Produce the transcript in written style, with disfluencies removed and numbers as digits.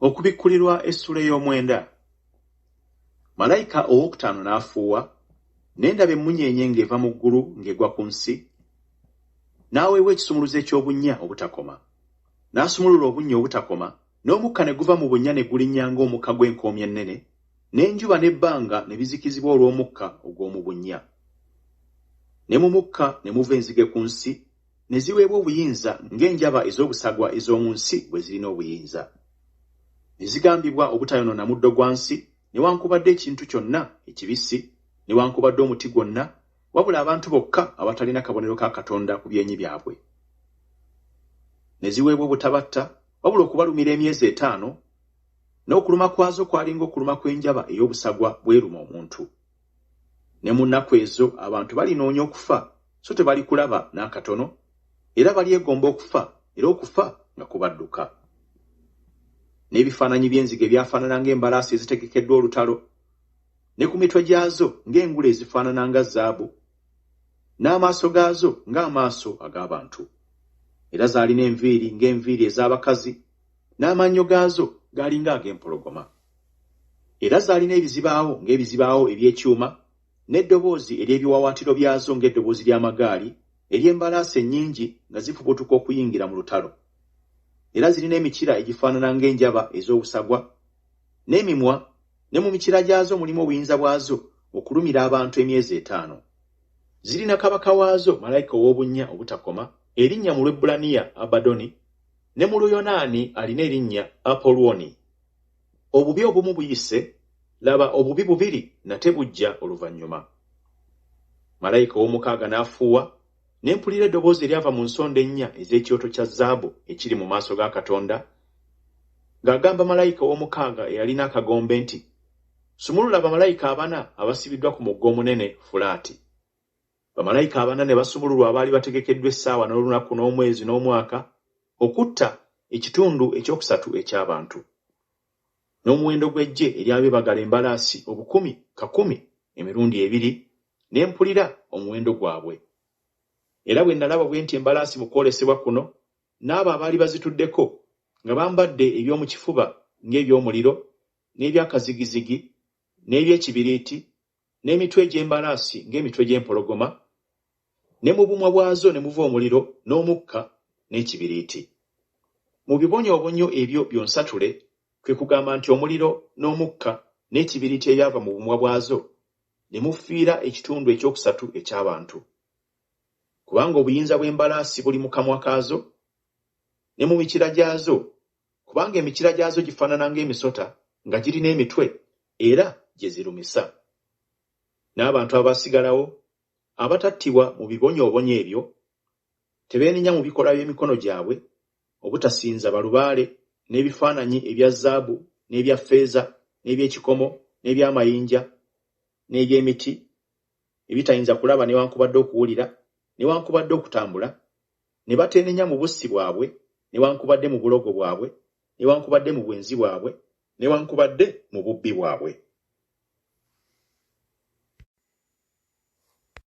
Okubikkulirwa essula ey'omwenda. Malayika owokutaano n'afuuwa, ne ndaba emmunyeenye ng'eva mu ggulu ng'egwa ku nsi, n'aweebwa ekisumuluzo eky'obunnya obutakoma. N'asumulula obunnya obutakoma, n'omukka ne guva mu bunnya ne gulinnya ng'omukka gw'enkoomi ennene, n'enjuba n'ebbanga ne bizikizibwa olw'omukka ogw'omu bunnya. Ne mu mukka ne muva enzige ku nsi, ne ziweebwa obuyinza ng'enjaba ez'obusagwa ez'omu nsi bwe zirina obuyinza. Ne zigambibwa obutayonoona muddo gwa nsi, newankubadde ekintu kyonna ekibisi, newankubadde omuti gwonna, wabula abantu bokka abatalina kabonero ka Katonda ku byenyi byabwe. Ne ziweebwa obutabatta, wabula okubalumira emyezi 5, n'okuluma kwazo kwalinga okuluma kw'enjaba ey'obusagwa bweruma omuntu. Ne mu nnaku ezo abantu balinoonya okufa, so tebali kulaba n'akatono, era balyegomba okufa, era okufa nga kubadduka. N'ebifaananyi by'enzige byafaanana ng'embalaasi ezitegekeddwa olutalo, ne ku mitwe gyazo ng'engule ezifaanana nga zaabu, n'amaaso gaazo ng'amaaso ag'abantu. Era zaalina enviiri ng'enviiri ez'abakazi, n'amannyo gaazo gaali ng'ag'empologoma. Era zaalina ebizibaawo ng'ebizibaawo eby'ekyuma, n'eddoboozi ery'ebiwaawaatiro byazo ng'eddoboozi ly'amagaali, ery'embalaasi ennyingi nga zifubutuka okuyingira mu lutalo. Era zirina emikira egifaanana ng'enjaba ez'obusagwa, n'emimwa, ne mu mikira gyazo mulimu obuyinza bwazo okulumira abantu emyezi 5. Zirina kabaka waazo malayika ow'obunnya obutakoma, erinnya mu Lwebbulaniya Abadoni, ne mu Luyonaani alina erinnya Apolwoni. Obubi obumu buyise, laba obubi bubiri nate bujja oluvannyuma. Malayika ow'omukaaga n'afuuwa, ne mpulira eddoboozi eryava mu nsonda 4 ez'ekyoto kya zaabu ekiri mu maaso ga Katonda, ng'agamba malayika ow'omukaaga eyalina akagombe nti, "Sumulula bamalayika 4 abasibiddwa ku mugga omunene Fulaati." Bamalayika 4 ne basumululwa abaali bategekeddwa essaawa n'olunaku n'omwezi n'omwaka okutta ekitundu ekyokusatu eky'abantu. N'omuwendo gw'eggye eryabebagala embalaasi 10,000 emirundi 2, ne mpulira omuwendo gwabwe. Era bwe nalaba bwe nti embalaasi mu kwolesebwa kuno, n'abo abaali bazituddeko nga bambadde eby'omu kifuba ng'eby'omuliro, n'ebyakazigizigi, n'eby'ekibiriiti, n'emitwe egy'embalaasi ng'emitwe gy'empologoma, ne mu bumwa bwazo ne muva omuliro, n'omukka, n'ekibiriiti. Mu bibonyoobonyo ebyo byonsatule, kwe kugamba nti omuliro, n'omukka, n'ekibiriiti ebyava mu bumwa bwazo, ne mufiira ekitundu ekyokusatu eky'abantu. Kubanga obuyinza bw'embalaasi buli mu kamwa kaazo, ne mu mikira gyazo, kubanga emikira gyazo gifaanana ng'emisota nga girina emitwe, era gye zirumisa. N'abantu abasigalawo, abatattibwa mu bibonyoobonyo ebyo, tebeenenya mu bikolwa by'emikono gyabwe, obutasinza balubaale, n'ebifaananyi ebya zaabu, n'ebya ffeeza, n'eby'ekikomo, n'eby'amayinja, n'eby'emiti, ebitayinza kulaba newankubadde okuwulira, newankubadde okutambula, ne bateenenya mu bussi bwabwe, newankubadde mu bulogo bwabwe, newankubadde mu bwenzi bwabwe, newankubadde mu bubbi bwabwe.